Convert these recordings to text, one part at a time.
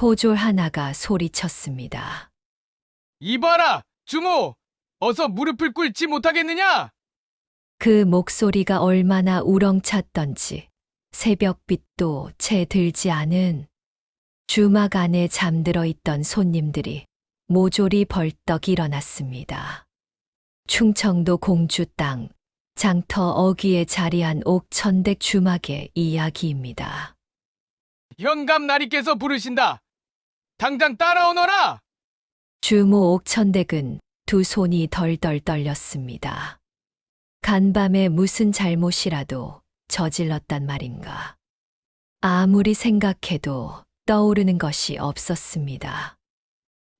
포졸 하나가 소리쳤습니다. 이봐라, 주모! 어서 무릎을 꿇지 못하겠느냐? 그 목소리가 얼마나 우렁찼던지 새벽빛도 채 들지 않은 주막 안에 잠들어 있던 손님들이 모조리 벌떡 일어났습니다. 충청도 공주 땅 장터 어귀에 자리한 옥천댁 주막의 이야기입니다. 현감 나리께서 부르신다. 당장 따라오너라! 주모 옥천댁은 두 손이 덜덜 떨렸습니다. 간밤에 무슨 잘못이라도 저질렀단 말인가. 아무리 생각해도 떠오르는 것이 없었습니다.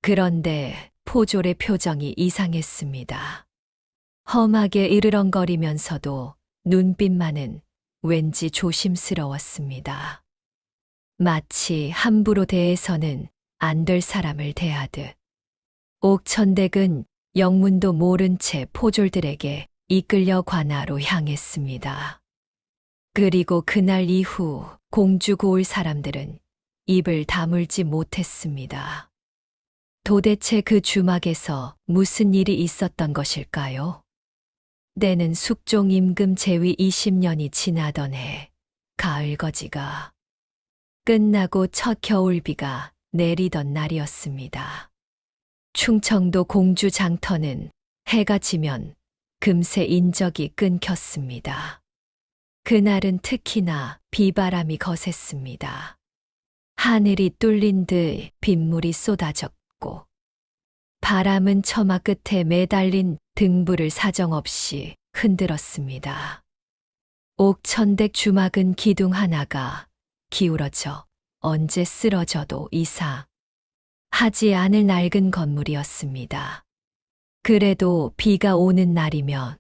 그런데 포졸의 표정이 이상했습니다. 험하게 으르렁거리면서도 눈빛만은 왠지 조심스러웠습니다. 마치 함부로 대해서는 안 될 사람을 대하듯. 옥천댁은 영문도 모른 채 포졸들에게 이끌려 관아로 향했습니다. 그리고 그날 이후 공주 고을 사람들은 입을 다물지 못했습니다. 도대체 그 주막에서 무슨 일이 있었던 것일까요? 때는 숙종 임금 제위 20년이 지나던 해, 가을거지가 끝나고 첫 겨울비가 내리던 날이었습니다. 충청도 공주 장터는 해가 지면 금세 인적이 끊겼습니다. 그날은 특히나 비바람이 거셌습니다. 하늘이 뚫린 듯 빗물이 쏟아졌고 바람은 처마 끝에 매달린 등불을 사정없이 흔들었습니다. 옥천댁 주막은 기둥 하나가 기울어져 언제 쓰러져도 하지 않을 낡은 건물이었습니다. 그래도 비가 오는 날이면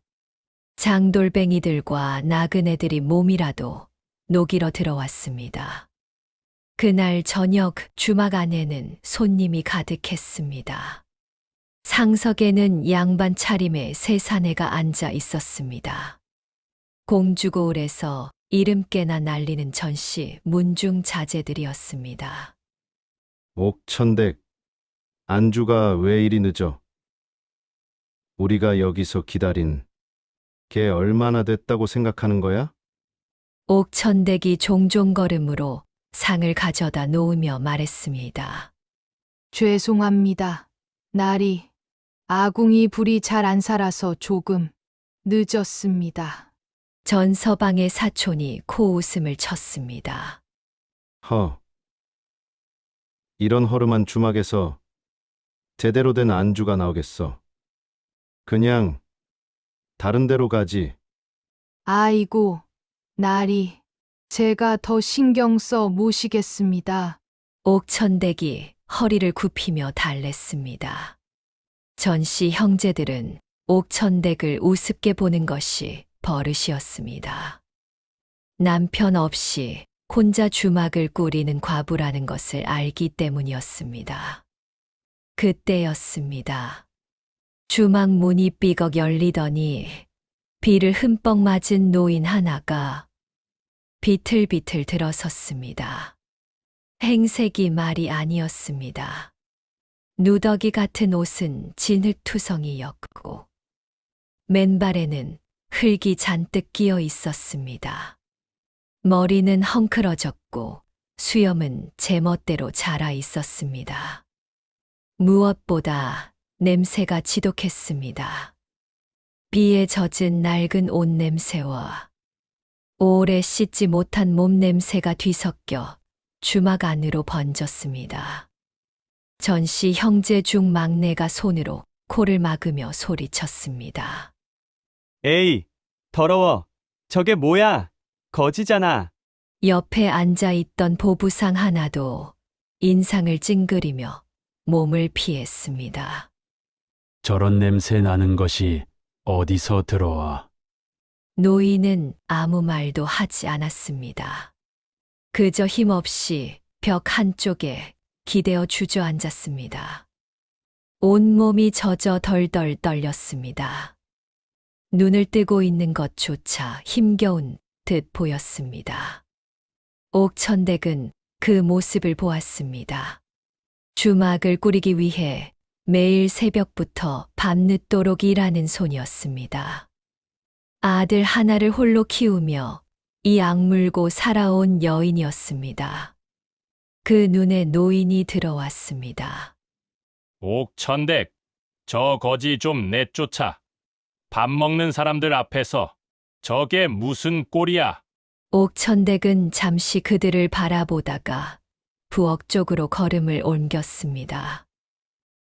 장돌뱅이들과 나그네들이 몸이라도 녹이러 들어왔습니다. 그날 저녁 주막 안에는 손님이 가득했습니다. 상석에는 양반 차림의 세 사내가 앉아 있었습니다. 공주고을에서 이름께나 날리는 전시 문중 자제들이었습니다. 옥천댁, 안주가 왜 이리 늦어? 우리가 여기서 기다린 게 얼마나 됐다고 생각하는 거야? 옥천댁이 종종 걸음으로 상을 가져다 놓으며 말했습니다. 죄송합니다. 날이 아궁이 불이 잘 안 살아서 조금 늦었습니다. 전 서방의 사촌이 코웃음을 쳤습니다. 허. 이런 허름한 주막에서 제대로 된 안주가 나오겠어. 그냥 다른 데로 가지. 아이고, 날이 제가 더 신경 써 모시겠습니다. 옥천댁이 허리를 굽히며 달랬습니다. 전씨 형제들은 옥천댁을 우습게 보는 것이 버릇이었습니다. 남편 없이 혼자 주막을 꾸리는 과부라는 것을 알기 때문이었습니다. 그때였습니다. 주막 문이 삐걱 열리더니 비를 흠뻑 맞은 노인 하나가 비틀비틀 들어섰습니다. 행색이 말이 아니었습니다. 누더기 같은 옷은 진흙투성이였고 맨발에는 흙이 잔뜩 끼어 있었습니다. 머리는 헝클어졌고 수염은 제멋대로 자라 있었습니다. 무엇보다 냄새가 지독했습니다. 비에 젖은 낡은 옷 냄새와 오래 씻지 못한 몸 냄새가 뒤섞여 주막 안으로 번졌습니다. 전씨 형제 중 막내가 손으로 코를 막으며 소리쳤습니다. 에이, 더러워. 저게 뭐야? 거지잖아. 옆에 앉아있던 보부상 하나도 인상을 찡그리며 몸을 피했습니다. 저런 냄새 나는 것이 어디서 들어와? 노인은 아무 말도 하지 않았습니다. 그저 힘없이 벽 한쪽에 기대어 주저앉았습니다. 온몸이 젖어 덜덜 떨렸습니다. 눈을 뜨고 있는 것조차 힘겨운 듯 보였습니다. 옥천댁은 그 모습을 보았습니다. 주막을 꾸리기 위해 매일 새벽부터 밤늦도록 일하는 손이었습니다. 아들 하나를 홀로 키우며 이 악물고 살아온 여인이었습니다. 그 눈에 노인이 들어왔습니다. 옥천댁, 저 거지 좀 내쫓아. 밥 먹는 사람들 앞에서 저게 무슨 꼴이야? 옥천댁은 잠시 그들을 바라보다가 부엌 쪽으로 걸음을 옮겼습니다.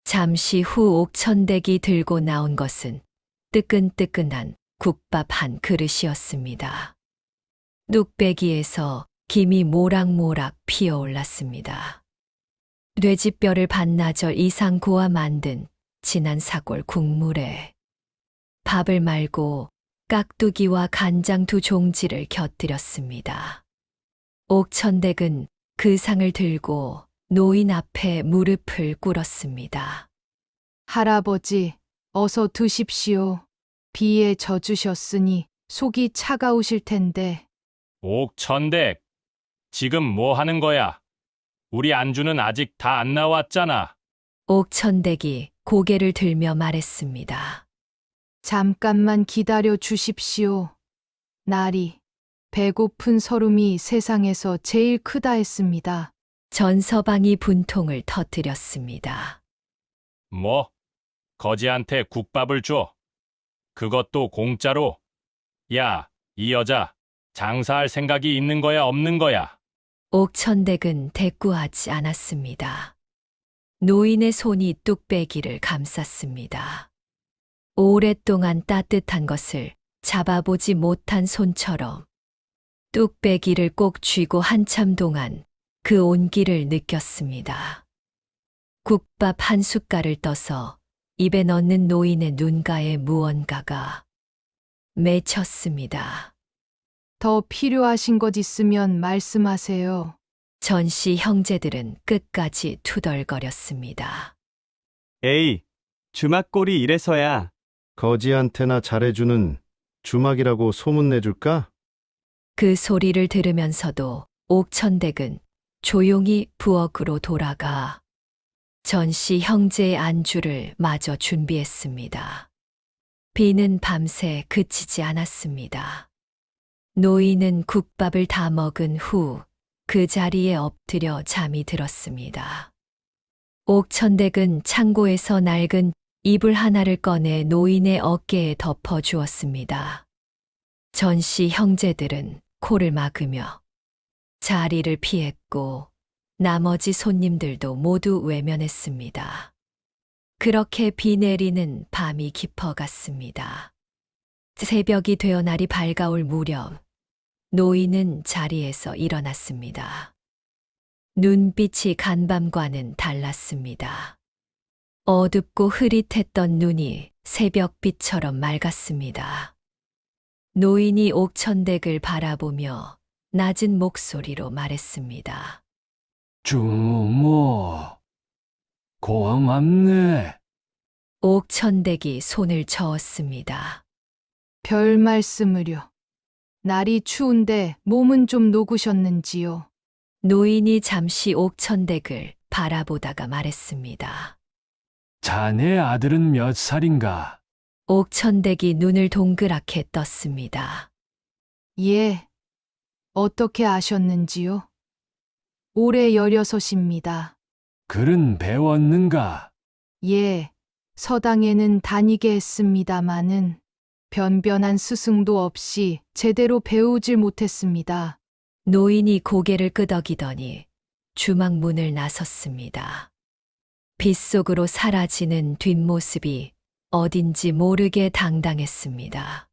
잠시 후 옥천댁이 들고 나온 것은 뜨끈뜨끈한 국밥 한 그릇이었습니다. 뚝배기에서 김이 모락모락 피어올랐습니다. 돼지뼈를 반나절 이상 고아 만든 진한 사골 국물에 밥을 말고 깍두기와 간장 2종지를 곁들였습니다. 옥천댁은 그 상을 들고 노인 앞에 무릎을 꿇었습니다. 할아버지, 어서 드십시오. 비에 젖으셨으니 속이 차가우실 텐데. 옥천댁, 지금 뭐 하는 거야? 우리 안주는 아직 다 안 나왔잖아. 옥천댁이 고개를 들며 말했습니다. 잠깐만 기다려 주십시오. 날이 배고픈 서름이 세상에서 제일 크다 했습니다. 전서방이 분통을 터뜨렸습니다. 뭐? 거지한테 국밥을 줘? 그것도 공짜로? 야, 이 여자, 장사할 생각이 있는 거야, 없는 거야? 옥천댁은 대꾸하지 않았습니다. 노인의 손이 뚝배기를 감쌌습니다. 오랫동안 따뜻한 것을 잡아보지 못한 손처럼 뚝배기를 꼭 쥐고 한참 동안 그 온기를 느꼈습니다. 국밥 한 숟갈을 떠서 입에 넣는 노인의 눈가에 무언가가 맺혔습니다. 더 필요하신 것 있으면 말씀하세요. 전씨 형제들은 끝까지 투덜거렸습니다. 에이, 주막꼴이 이래서야. 거지한테나 잘해주는 주막이라고 소문내줄까? 그 소리를 들으면서도 옥천댁은 조용히 부엌으로 돌아가 전씨 형제의 안주를 마저 준비했습니다. 비는 밤새 그치지 않았습니다. 노인은 국밥을 다 먹은 후 그 자리에 엎드려 잠이 들었습니다. 옥천댁은 창고에서 낡은 이불 하나를 꺼내 노인의 어깨에 덮어 주었습니다. 전씨 형제들은 코를 막으며 자리를 피했고 나머지 손님들도 모두 외면했습니다. 그렇게 비 내리는 밤이 깊어갔습니다. 새벽이 되어 날이 밝아올 무렵 노인은 자리에서 일어났습니다. 눈빛이 간밤과는 달랐습니다. 어둡고 흐릿했던 눈이 새벽빛처럼 맑았습니다. 노인이 옥천댁을 바라보며 낮은 목소리로 말했습니다. 주모, 고맙네. 옥천댁이 손을 저었습니다. 별 말씀을요. 날이 추운데 몸은 좀 녹으셨는지요? 노인이 잠시 옥천댁을 바라보다가 말했습니다. 자네 아들은 몇 살인가? 옥천댁이 눈을 동그랗게 떴습니다. 예. 어떻게 아셨는지요? 올해 16입니다. 글은 배웠는가? 예. 서당에는 다니게 했습니다마는 변변한 스승도 없이 제대로 배우질 못했습니다. 노인이 고개를 끄덕이더니 주막 문을 나섰습니다. 빗속으로 사라지는 뒷모습이 어딘지 모르게 당당했습니다.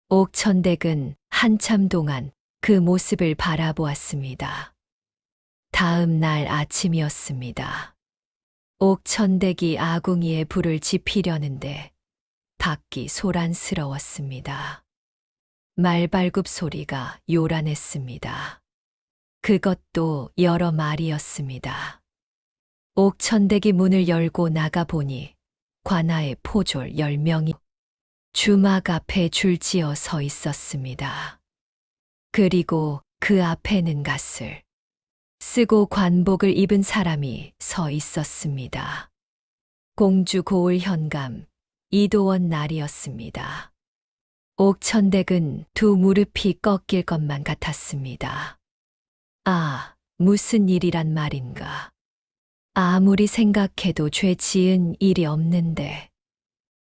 옥천댁은 한참 동안 그 모습을 바라보았습니다. 다음 날 아침이었습니다. 옥천댁이 아궁이에 불을 지피려는데 밖이 소란스러웠습니다. 말발굽 소리가 요란했습니다. 그것도 여러 마리였습니다. 옥천댁이 문을 열고 나가보니 관아의 포졸 10명이 주막 앞에 줄지어 서 있었습니다. 그리고 그 앞에는 갓을 쓰고 관복을 입은 사람이 서 있었습니다. 공주 고을 현감 이도원 날이었습니다. 옥천댁은 두 무릎이 꺾일 것만 같았습니다. 아, 무슨 일이란 말인가. 아무리 생각해도 죄 지은 일이 없는데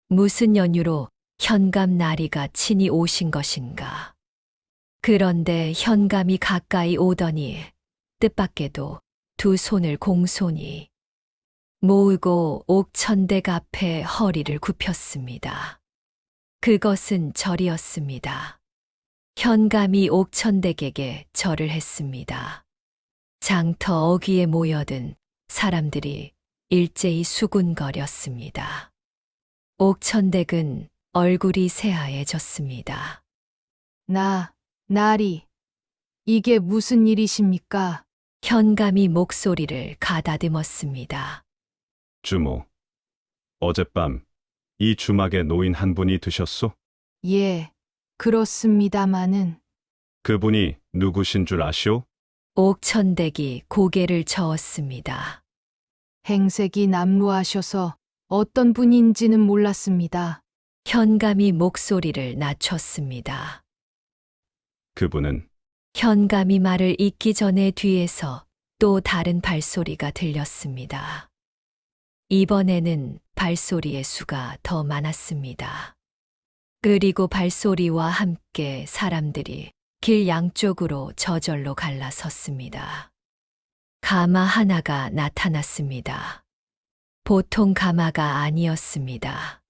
무슨 연유로 현감 나리가 친히 오신 것인가. 그런데 현감이 가까이 오더니 뜻밖에도 두 손을 공손히 모으고 옥천댁 앞에 허리를 굽혔습니다. 그것은 절이었습니다. 현감이 옥천댁에게 절을 했습니다. 장터 어귀에 모여든 사람들이 일제히 수군거렸습니다. 옥천댁은 얼굴이 새하얘졌습니다. 나리, 이게 무슨 일이십니까? 현감이 목소리를 가다듬었습니다. 주모, 어젯밤 이 주막에 노인 한 분이 드셨소? 예, 그렇습니다마는 그분이 누구신 줄 아시오? 옥천댁이 고개를 저었습니다. 행색이 남루하셔서 어떤 분인지는 몰랐습니다. 현감이 목소리를 낮췄습니다. 그분은 현감이 말을 잇기 전에 뒤에서 또 다른 발소리가 들렸습니다. 이번에는 발소리의 수가 더 많았습니다. 그리고 발소리와 함께 사람들이 길 양쪽으로 저절로 갈라섰습니다. 가마 하나가 나타났습니다. 보통 가마가 아니었습니다.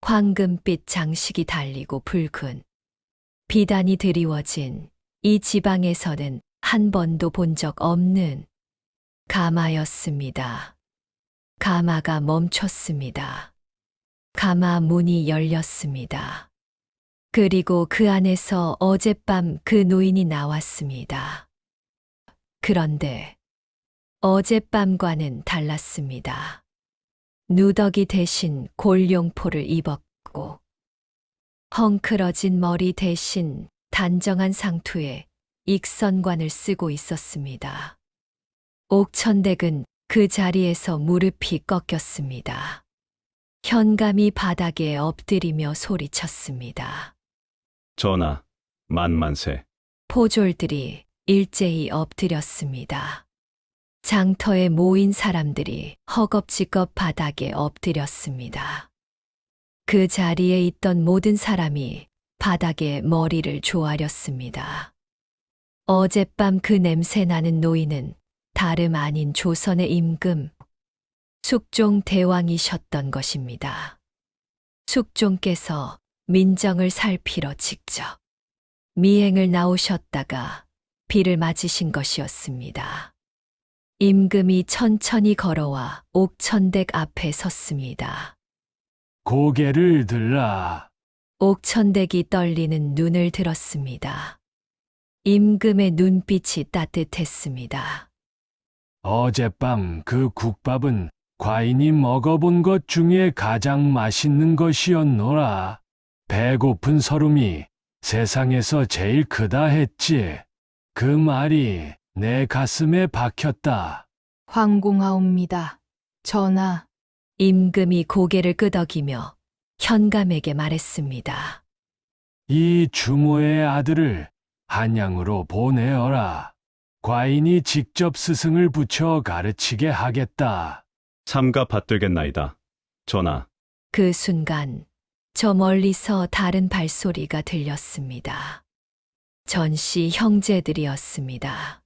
황금빛 장식이 달리고 붉은 비단이 드리워진 이 지방에서는 한 번도 본 적 없는 가마였습니다. 가마가 멈췄습니다. 가마 문이 열렸습니다. 그리고 그 안에서 어젯밤 그 노인이 나왔습니다. 그런데 어젯밤과는 달랐습니다. 누더기 대신 골룡포를 입었고 헝클어진 머리 대신 단정한 상투에 익선관을 쓰고 있었습니다. 옥천댁은 그 자리에서 무릎이 꺾였습니다. 현감이 바닥에 엎드리며 소리쳤습니다. 전하, 만만세. 포졸들이 일제히 엎드렸습니다. 장터에 모인 사람들이 허겁지겁 바닥에 엎드렸습니다. 그 자리에 있던 모든 사람이 바닥에 머리를 조아렸습니다. 어젯밤 그 냄새 나는 노인은 다름 아닌 조선의 임금, 숙종 대왕이셨던 것입니다. 숙종께서 민정을 살피러 직접 미행을 나오셨다가 비를 맞으신 것이었습니다. 임금이 천천히 걸어와 옥천댁 앞에 섰습니다. 고개를 들라. 옥천댁이 떨리는 눈을 들었습니다. 임금의 눈빛이 따뜻했습니다. 어젯밤 그 국밥은 과인이 먹어본 것 중에 가장 맛있는 것이었노라. 배고픈 서름이 세상에서 제일 크다 했지. 그 말이 내 가슴에 박혔다. 황공하옵니다. 전하, 임금이 고개를 끄덕이며 현감에게 말했습니다. 이 주모의 아들을 한양으로 보내어라. 과인이 직접 스승을 붙여 가르치게 하겠다. 삼가 받들겠나이다. 전하, 그 순간 저 멀리서 다른 발소리가 들렸습니다. 전씨 형제들이었습니다.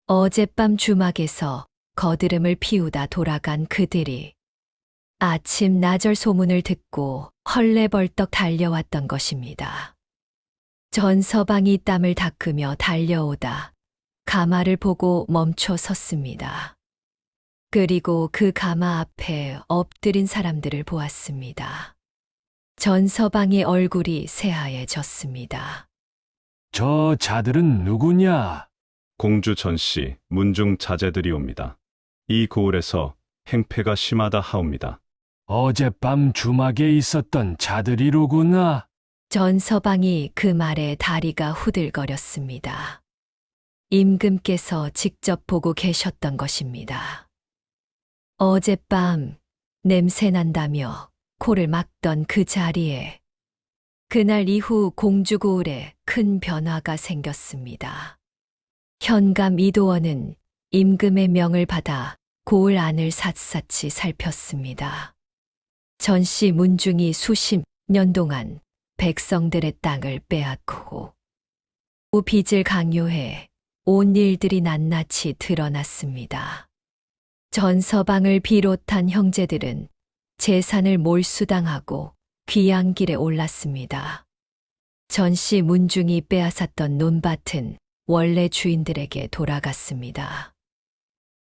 어젯밤 주막에서 거드름을 피우다 돌아간 그들이 아침 나절 소문을 듣고 헐레벌떡 달려왔던 것입니다. 전서방이 땀을 닦으며 달려오다 가마를 보고 멈춰 섰습니다. 그리고 그 가마 앞에 엎드린 사람들을 보았습니다. 전서방의 얼굴이 새하얘졌습니다. 저 자들은 누구냐? 공주 전씨 문중 자제들이옵니다. 이 고을에서 행패가 심하다 하옵니다. 어젯밤 주막에 있었던 자들이로구나. 전서방이 그 말에 다리가 후들거렸습니다. 임금께서 직접 보고 계셨던 것입니다. 어젯밤 냄새 난다며 코를 막던 그 자리에 그날 이후 공주고을에 큰 변화가 생겼습니다. 현감 이도원은 임금의 명을 받아 고을 안을 샅샅이 살폈습니다. 전씨 문중이 수십 년 동안 백성들의 땅을 빼앗고 빚을 강요해 온 일들이 낱낱이 드러났습니다. 전 서방을 비롯한 형제들은 재산을 몰수당하고 귀양길에 올랐습니다. 전씨 문중이 빼앗았던 논밭은 원래 주인들에게 돌아갔습니다.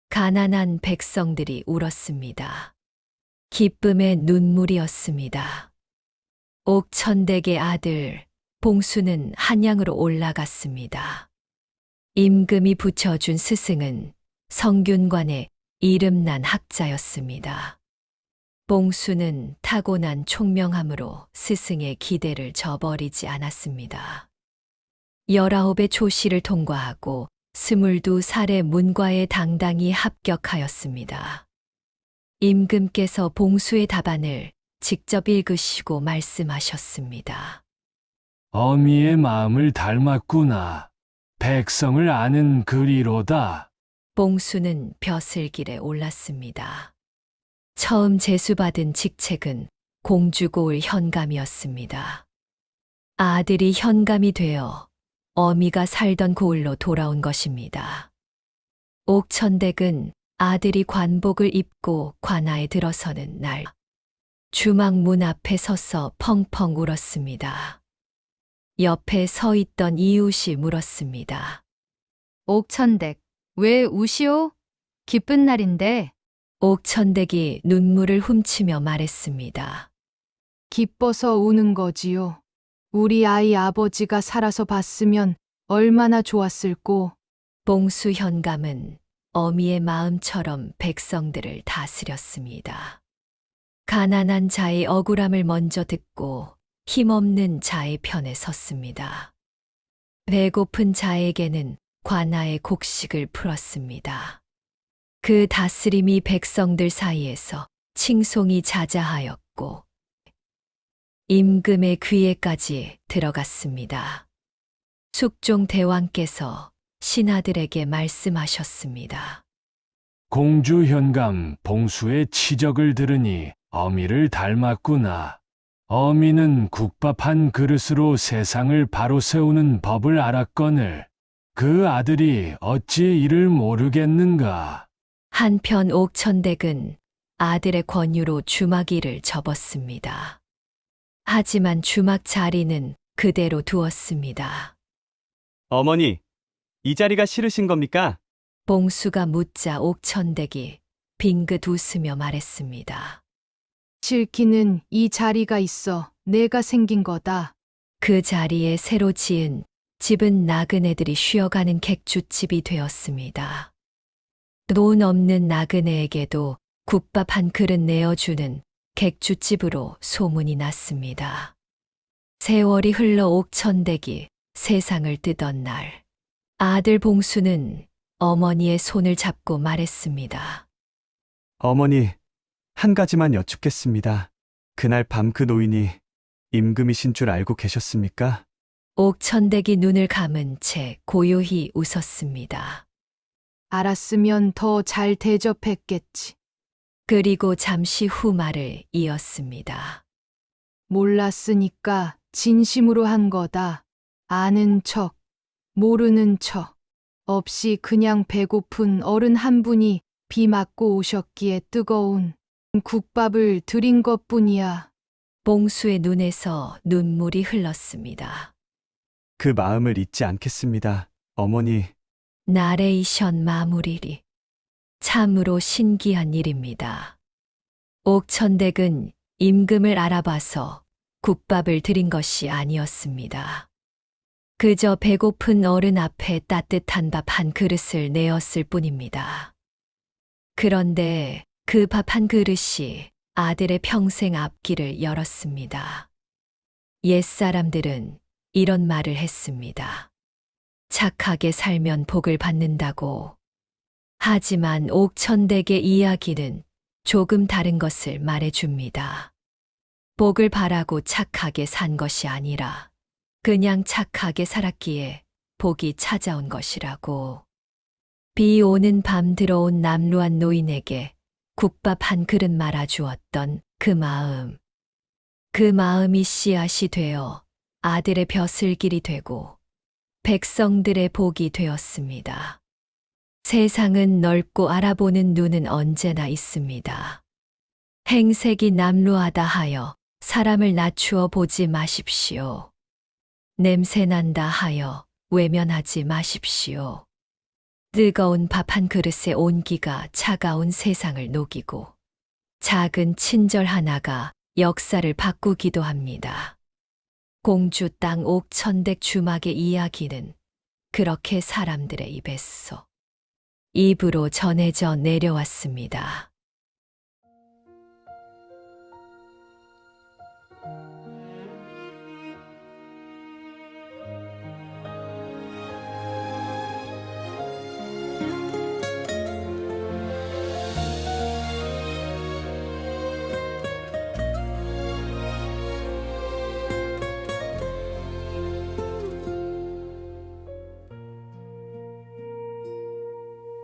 가난한 백성들이 울었습니다. 기쁨의 눈물이었습니다. 옥천댁의 아들 봉수는 한양으로 올라갔습니다. 임금이 붙여준 스승은 성균관의 이름난 학자였습니다. 봉수는 타고난 총명함으로 스승의 기대를 저버리지 않았습니다. 19의 초시를 통과하고 22살의 문과에 당당히 합격하였습니다. 임금께서 봉수의 답안을 직접 읽으시고 말씀하셨습니다. 어미의 마음을 닮았구나. 백성을 아는 그리로다. 봉수는 벼슬길에 올랐습니다. 처음 제수받은 직책은 공주고을 현감이었습니다. 아들이 현감이 되어 어미가 살던 고을로 돌아온 것입니다. 옥천댁은 아들이 관복을 입고 관아에 들어서는 날 주막 문 앞에 서서 펑펑 울었습니다. 옆에 서 있던 이웃이 물었습니다. 옥천댁, 왜 우시오? 기쁜 날인데. 옥천댁이 눈물을 훔치며 말했습니다. 기뻐서 우는 거지요. 우리 아이 아버지가 살아서 봤으면 얼마나 좋았을꼬. 봉수 현감은 어미의 마음처럼 백성들을 다스렸습니다. 가난한 자의 억울함을 먼저 듣고 힘없는 자의 편에 섰습니다. 배고픈 자에게는 관아의 곡식을 풀었습니다. 그 다스림이 백성들 사이에서 칭송이 자자하였고 임금의 귀에까지 들어갔습니다. 숙종 대왕께서 신하들에게 말씀하셨습니다. 공주 현감 봉수의 치적을 들으니 어미를 닮았구나. 어미는 국밥 한 그릇으로 세상을 바로 세우는 법을 알았거늘 그 아들이 어찌 이를 모르겠는가. 한편 옥천댁은 아들의 권유로 주막일을 접었습니다. 하지만 주막 자리는 그대로 두었습니다. 어머니, 이 자리가 싫으신 겁니까? 봉수가 묻자 옥천댁이 빙긋 웃으며 말했습니다. 싫기는 이 자리가 있어 내가 생긴 거다. 그 자리에 새로 지은 집은 나그네들이 쉬어가는 객주집이 되었습니다. 돈 없는 나그네에게도 국밥 한 그릇 내어주는 객주집으로 소문이 났습니다. 세월이 흘러 옥천댁이 세상을 뜨던 날, 아들 봉수는 어머니의 손을 잡고 말했습니다. 어머니, 한 가지만 여쭙겠습니다. 그날 밤 그 노인이 임금이신 줄 알고 계셨습니까? 옥천댁이 눈을 감은 채 고요히 웃었습니다. 알았으면 더 잘 대접했겠지. 그리고 잠시 후 말을 이었습니다. 몰랐으니까 진심으로 한 거다. 아는 척, 모르는 척. 없이 그냥 배고픈 어른 한 분이 비 맞고 오셨기에 뜨거운 국밥을 드린 것뿐이야. 봉수의 눈에서 눈물이 흘렀습니다. 그 마음을 잊지 않겠습니다. 어머니, 나레이션 마무리리. 참으로 신기한 일입니다. 옥천댁은 임금을 알아봐서 국밥을 드린 것이 아니었습니다. 그저 배고픈 어른 앞에 따뜻한 밥 한 그릇을 내었을 뿐입니다. 그런데 그 밥 한 그릇이 아들의 평생 앞길을 열었습니다. 옛사람들은 이런 말을 했습니다. 착하게 살면 복을 받는다고. 하지만 옥천댁의 이야기는 조금 다른 것을 말해줍니다. 복을 바라고 착하게 산 것이 아니라 그냥 착하게 살았기에 복이 찾아온 것이라고. 비 오는 밤 들어온 남루한 노인에게 국밥 한 그릇 말아주었던 그 마음. 그 마음이 씨앗이 되어 아들의 벼슬길이 되고 백성들의 복이 되었습니다. 세상은 넓고 알아보는 눈은 언제나 있습니다. 행색이 남루하다 하여 사람을 낮추어 보지 마십시오. 냄새난다 하여 외면하지 마십시오. 뜨거운 밥 한 그릇의 온기가 차가운 세상을 녹이고 작은 친절 하나가 역사를 바꾸기도 합니다. 공주 땅 옥천댁 주막의 이야기는 그렇게 사람들의 입에서 입으로 전해져 내려왔습니다.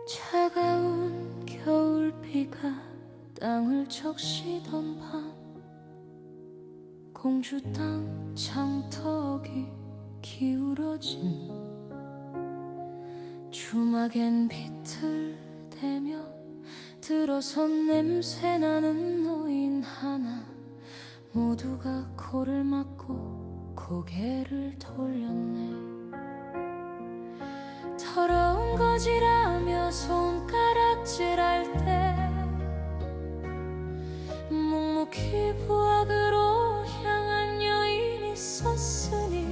차가운 겨울비가 땅을 적시던 밤 공주 땅 장턱이 기울어진 주막엔 비틀대며 들어선 냄새나는 노인 하나 모두가 코를 막고 고개를 돌렸네. 더러운 거지라며 손가락질할 때 묵묵히 부엌으로 향한 여인이 있었으니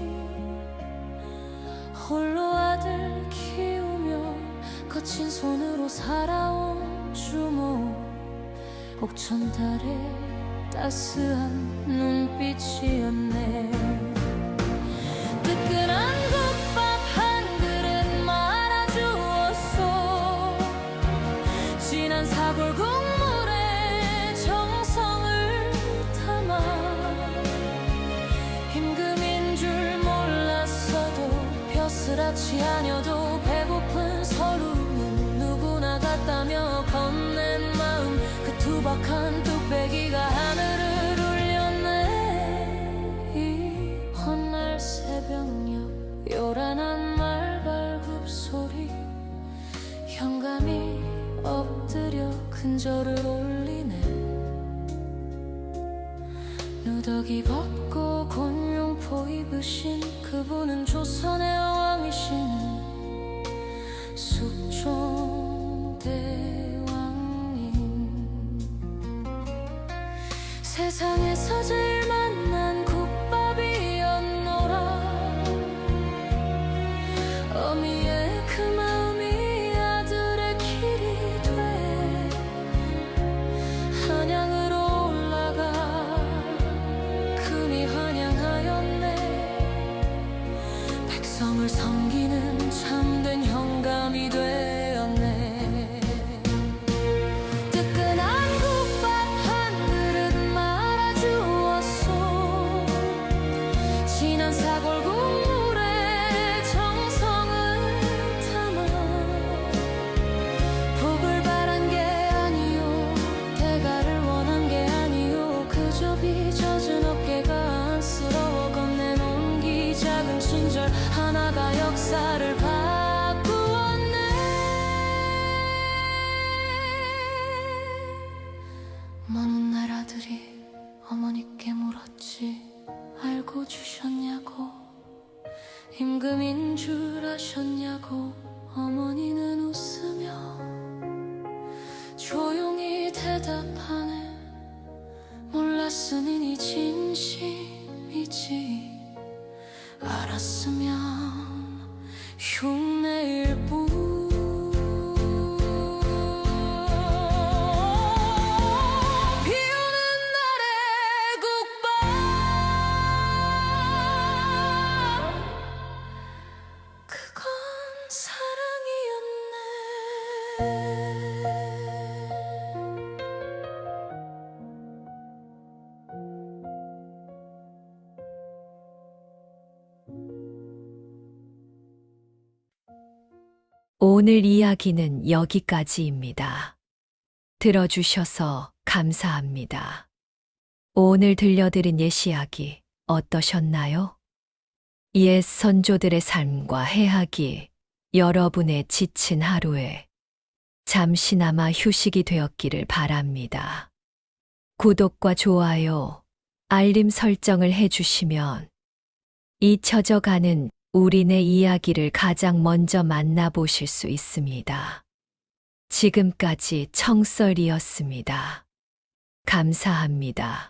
홀로 아들 키우며 거친 손으로 살아온 주모 옥천달의 따스한 눈빛이었네. 뜨끈한 국밥 한 그릇 말아주었소. 진한 사골 국물에 정성을 담아 임금인 줄 몰랐어도 벼슬아치 아녀도 배고픈 서루는 누구나 같다며 건넨 마음 그 투박한 뚝배기가 하늘을 울렸네. 이 헛날 새벽녘 요란한 말발굽 소리 현감이 엎드려 근절을 올리네. 누더기 벗고 곤룡포 입으신 그분은 조선의 왕이신 숙종대왕님. 세상에서 제일 맛난 국밥이었노라. 어미의 그 마음이 아들의 길이 돼 한양으로 올라가 금이 환영하였네. 백성을 섬기는 참된 현감이 되었네. 뜨끈한 국밥 한 그릇 말아주었소. 진한 사골 국물에 정성을 담아 복을 바란 게 아니요 대가를 원한 게 아니요 그저 빚어진 어깨가 안쓰러워 건넨 온기 작은 친절 하나가 역사를 바꾸었네. 먼 나라들이 어머니께 물었지 알고 주셨냐고. 임금인 줄 아셨냐고. 어머니는 웃으며 조용히 대답하네. 몰랐으니 진심이지 알았으면 흉내일 뿐. 비 오는 날의 국밥 그건 오늘 이야기는 여기까지입니다. 들어주셔서 감사합니다. 오늘 들려드린 옛 이야기 어떠셨나요? 옛 선조들의 삶과 해학이 여러분의 지친 하루에 잠시나마 휴식이 되었기를 바랍니다. 구독과 좋아요, 알림 설정을 해주시면 잊혀져가는 우리네 이야기를 가장 먼저 만나보실 수 있습니다. 지금까지 청설이었습니다. 감사합니다.